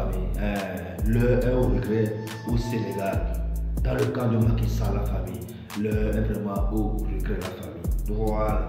famille, l'heure est au regret au Sénégal. Dans le cas de Macky Sall, la famille, l'heure est vraiment au regret de la famille. Voilà.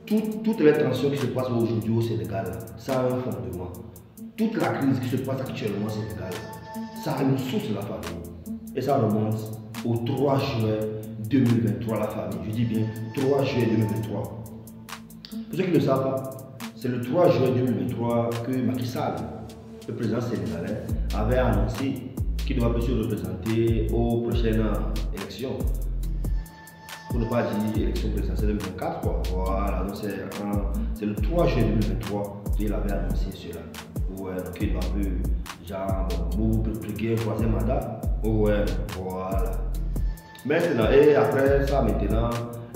Toutes les tensions qui se passent aujourd'hui au Sénégal, ça a un fondement. Toute la crise qui se passe actuellement au Sénégal, ça a une source de la famille. Et ça remonte au 3 juin 2023, la famille. Je dis bien 3 juin 2023. Pour ceux qui ne le savent pas, c'est le 3 juin 2023 que Macky Sall, le président sénégalais, avait annoncé qu'il doit se représenter aux prochaines élections. Pour ne pas dire élection présidentielle 2024, quoi. Voilà, donc c'est le 3 juin 2023 qu'il avait annoncé cela. Ouais, donc il doit genre, vous briguer un troisième mandat. Ouais, voilà. Maintenant, et après ça, maintenant,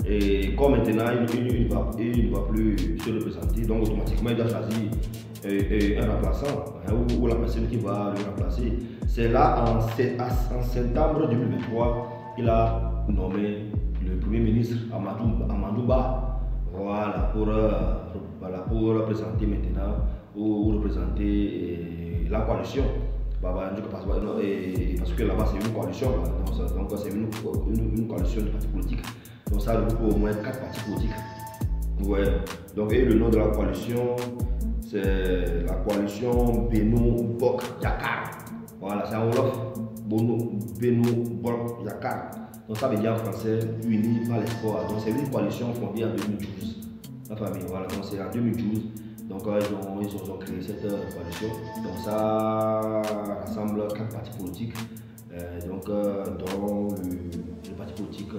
et comme maintenant il ne va plus se représenter, donc automatiquement il doit choisir un remplaçant ou la personne qui va le remplacer. C'est là en septembre 2023 qu'il a nommé le Premier ministre Amadou Ba, voilà, pour représenter maintenant ou représenter la coalition. Parce que là-bas c'est une coalition, donc c'est une coalition de partis politiques. Donc ça regroupe au moins 4 partis politiques. Ouais. Donc et le nom de la coalition, c'est la coalition Beno Bok Yakar. Voilà, c'est un Wolof. Beno Bok Yakar. Donc ça veut dire en français unis par l'espoir. Donc c'est une coalition fondée en 2012. La famille, voilà, donc c'est en 2012. Donc ils ont créé cette coalition. Donc ça rassemble 4 partis politiques. Dont le parti politique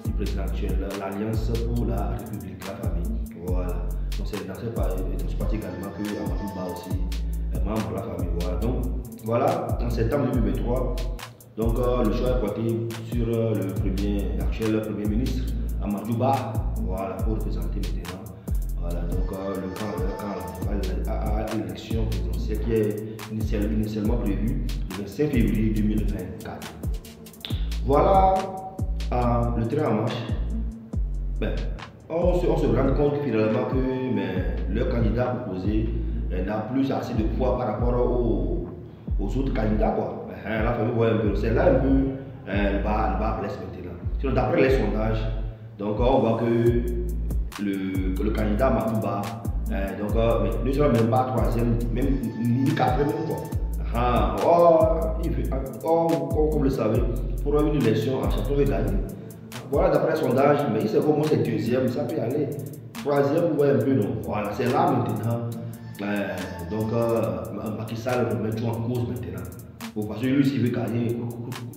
du président actuel, l'Alliance pour la République, la famille. Voilà. Donc c'est dans ce parti également que Amadou Ba aussi est membre de la famille. Voilà. Donc voilà, en septembre 2023, donc le choix est porté sur le actuel Premier ministre Amadou Ba, voilà, pour représenter maintenant. Voilà, donc le camp à l'élection présidentielle qui est initialement prévue le 25 février 2024. Voilà le train en marche. Ben, on se rend compte finalement que le candidat proposé n'a plus assez de poids par rapport aux autres candidats. Quoi. La famille voit un peu, c'est là un peu le bas blesse maintenant. D'après les sondages, donc on voit que le candidat Matouba, ne sera même pas troisième, même ni quatrième. Comme vous le savez, pour une élection, à chaque fois, il gagne. Voilà, d'après le sondage, mais il sait comment c'est deuxième, ça peut aller. Troisième, vous voyez un peu, non. Voilà, c'est là maintenant. Macky Sall remet tout en cause maintenant. Parce que lui, s'il veut gagner,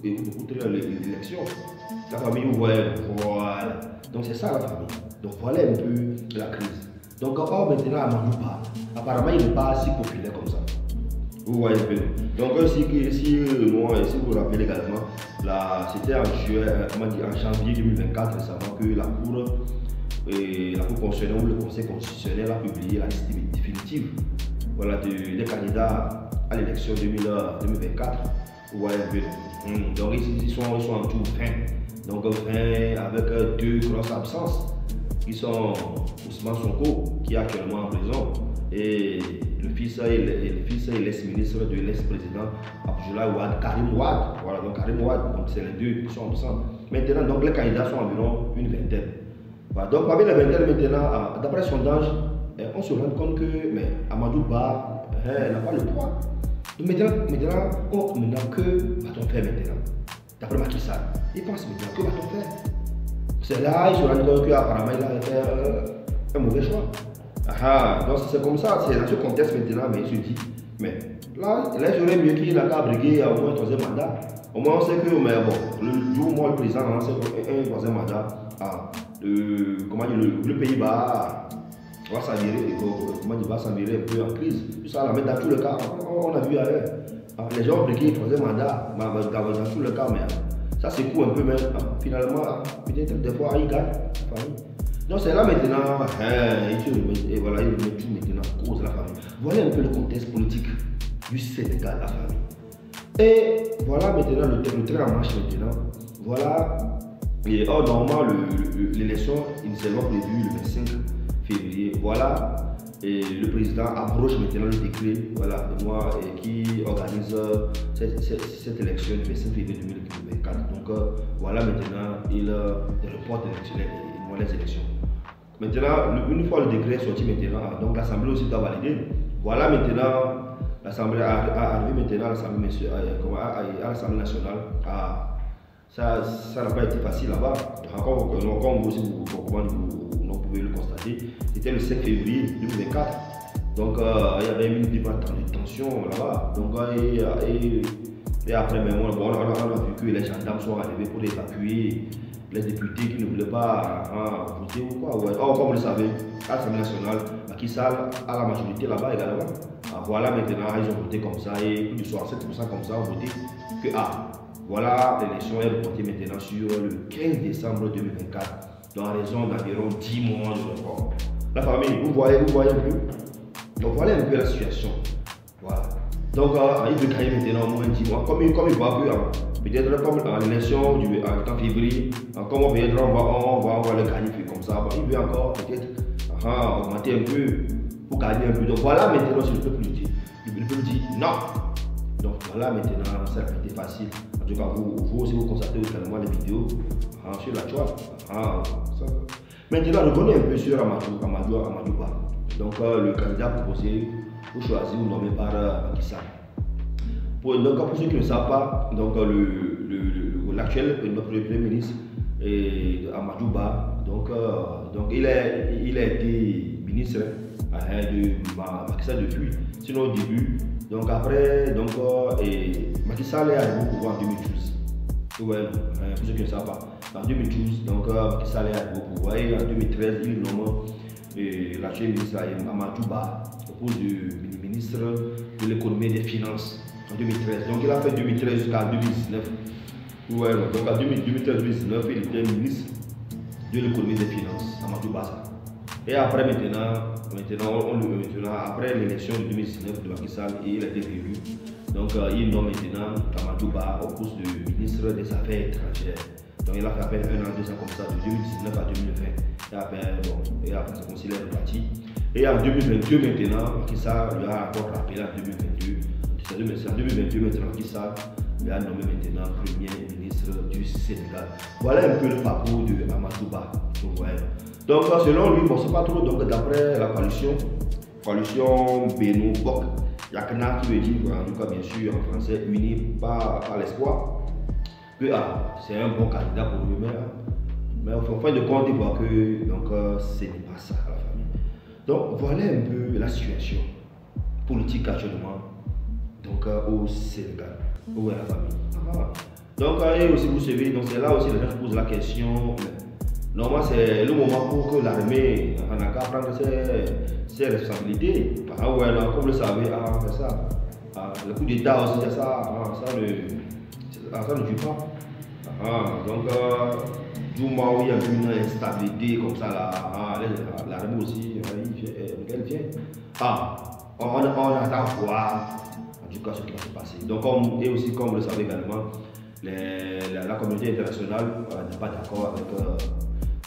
il coûterait l'élection. La famille, vous voyez, voilà. Donc c'est ça la famille. Donc voilà un peu la crise. Donc maintenant, Amadou Ba, apparemment, il n'est pas si populaire comme ça. Vous voyez un peu. Donc si vous vous rappelez également, c'était en janvier 2024 récemment que la Cour constitutionnelle ou le Conseil constitutionnel a publié la liste définitive, voilà, des candidats à l'élection 2024. Vous voyez un peu. Donc ils sont en tout 20. Donc 20 avec 2 grosses absences qui sont Ousmane Sonko qui est actuellement en prison et le fils et l'ex-ministre de l'ex-président Abdoulaye Wade, Karim Wade. Voilà, donc Karim Wade, donc c'est les deux qui sont absents. Maintenant, donc les candidats sont environ une vingtaine. Voilà, donc parmi les vingtaines maintenant, d'après le sondage, on se rend compte que Amadou Ba n'a pas le poids. Donc maintenant que va-t-on faire maintenant? D'après Macky Sall, il pense maintenant que va-t-on faire? C'est là, il se rend compte qu'apparemment il a fait un mauvais choix. Donc c'est comme ça, c'est dans ce contexte maintenant, mais il se dit, mais là, il serait mieux qu'il n'a qu'à briguer au moins un troisième mandat. Au moins on sait que, le jour où le président lance un troisième mandat, le pays va s'avérer un peu en crise. Ça la met dans tous les cas, on a vu ailleurs. Les gens ont brigué un troisième mandat, dans tous les cas, mais ça secoue un peu, mais finalement, peut-être des fois, il gagne. Donc c'est là maintenant, il remet tout maintenant en cause de la famille. Voilà un peu le contexte politique du Sénégal, la famille. Et voilà maintenant le train en marche maintenant. Voilà, et normalement l'élection initialement prévue le 25 février. Voilà, et le président abroge maintenant le décret voilà, de moi, qui organise cette élection du 25 février 2024. Donc voilà, maintenant il reporte les élections. Maintenant, une fois le décret est sorti maintenant, donc l'Assemblée aussi doit valider. Voilà maintenant, l'Assemblée arrive maintenant à l'Assemblée nationale. Ça n'a pas été facile là-bas. Comme vous pouvez le constater, c'était le 5 février 2024. Donc il y avait une tension là-bas. Donc et après, on a vu que les gendarmes sont arrivés pour évacuer les députés qui ne voulaient pas voter ou quoi. Ouais. Or, comme vous le savez, à l'Assemblée nationale, Macky Sall a la majorité là-bas également. Voilà, maintenant, ils ont voté comme ça et plus de 67% comme ça ont voté que voilà, l'élection est reportée maintenant sur le 15 décembre 2024, dans la raison d'environ 10 mois de report. La famille, vous voyez un peu. Donc voilà un peu la situation. Voilà. Donc il veut gagner maintenant au moins 10 mois. Comme il voit que peut-être comme l'élection du en février, comme peut-être on va le gagner comme ça. Il veut encore peut-être augmenter un peu pour gagner un peu. Donc voilà maintenant c'est le peuple dit. Le peuple dit non. Donc voilà maintenant ça a été facile. En tout cas vous aussi vous constatez également les vidéos sur la toile. Maintenant revenons un peu sur Amadou Ba. Donc le candidat proposé ou choisi ou nommé par Macky Sall. Donc pour ceux qui ne savent pas, donc l'actuel Premier ministre Amadou Ba, donc il a été ministre de Macky Sall depuis, sinon au début. Donc après, Macky Sall est arrivé au pouvoir en 2012. Ouais, pour ceux qui ne savent pas, en 2012, donc Macky Sall est arrivé au pouvoir et en 2013, il nomme l'actuel ministre Amadou Ba au poste de ministre de l'économie et des finances en 2013. Donc il a fait 2013 jusqu'à 2019. Ouais, donc en 2013-2019, il était ministre de l'économie et des finances, Amadou Ba. Et après après l'élection de 2019 de Macky Sall, il a été réélu. Donc il nomme maintenant Amadou Ba au poste de ministre des Affaires étrangères. Donc il a fait à peine 1 an, 2 ans comme ça, de 2019 à 2020. Et après c'est concilié le parti. Et en 2022 maintenant, Macky Sall lui a encore rappelé en 2022. C'est en 2022 maintenant Macky Sall lui a nommé maintenant Premier ministre du Sénégal. Voilà un peu le parcours de Amadou Ba. Donc selon lui, c'est pas trop, donc d'après la coalition Beno Bok, Yakna qui veut dire, en tout cas bien sûr en français, uni par l'espoir, que c'est un bon candidat pour lui, mais en fin de compte, il voit que ce n'est pas ça la famille. Donc voilà un peu la situation politique actuellement au Sénégal, où est la famille. Donc et aussi vous savez, donc c'est là aussi les gens se posent la question. Normalement, c'est le moment pour que l'armée n'a qu'à prendre ses responsabilités. Comme vous le savez, c'est ça. Le coup d'État aussi, c'est ça. Ça ne tue pas. Donc, du moment où il y a une instabilité comme ça, l'armée aussi, elle vient. On attend voir en tout cas ce qui va se passer. Donc, et aussi, comme vous le savez également, la communauté internationale n'est pas d'accord avec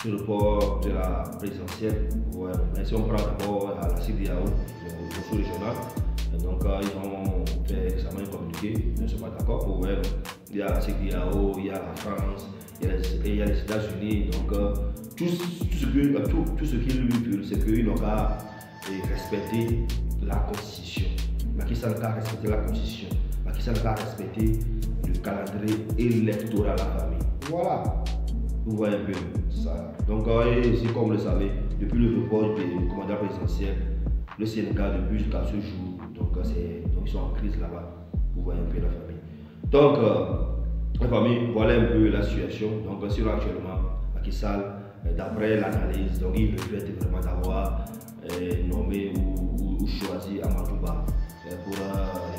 le report de la présidentielle. Ouais. Mais si on prend d'abord la CEDEAO, le sous-régional, donc ils ont fait récemment un communiqué, ils ne sont pas d'accord. Ouais. Il y a la CEDEAO, il y a la France, il y a les États-Unis. Donc tout ce qu'ils lui veulent, c'est qu'ils n'ont qu'à respecter la Constitution. Macky Sall n'a qu'à respecter la Constitution. Macky Sall n'a qu'à respecter le calendrier électoral à la famille. Voilà. Vous voyez un peu ça. Donc, ici, comme vous le savez, depuis le report du commandant présidentiel, le Sénégal, depuis jusqu'à ce jour, donc ils sont en crise là-bas. Vous voyez un peu la famille. Donc, la famille, voilà un peu la situation. Donc, sur actuellement, Macky Sall, d'après l'analyse, donc il regrette vraiment d'avoir nommé ou choisi Amadou Ba pour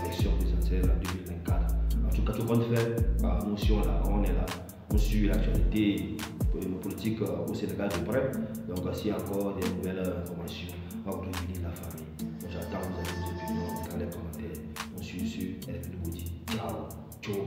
l'élection présidentielle en 2024. En tout cas, tout compte fait, nous là, on est là. On suit l'actualité politique au Sénégal de près. Donc, s'il y a encore des nouvelles informations, on va vous réunir la famille. Donc, j'attends vos opinions dans les commentaires. On suit sur LFN Bouti. Ciao, ciao.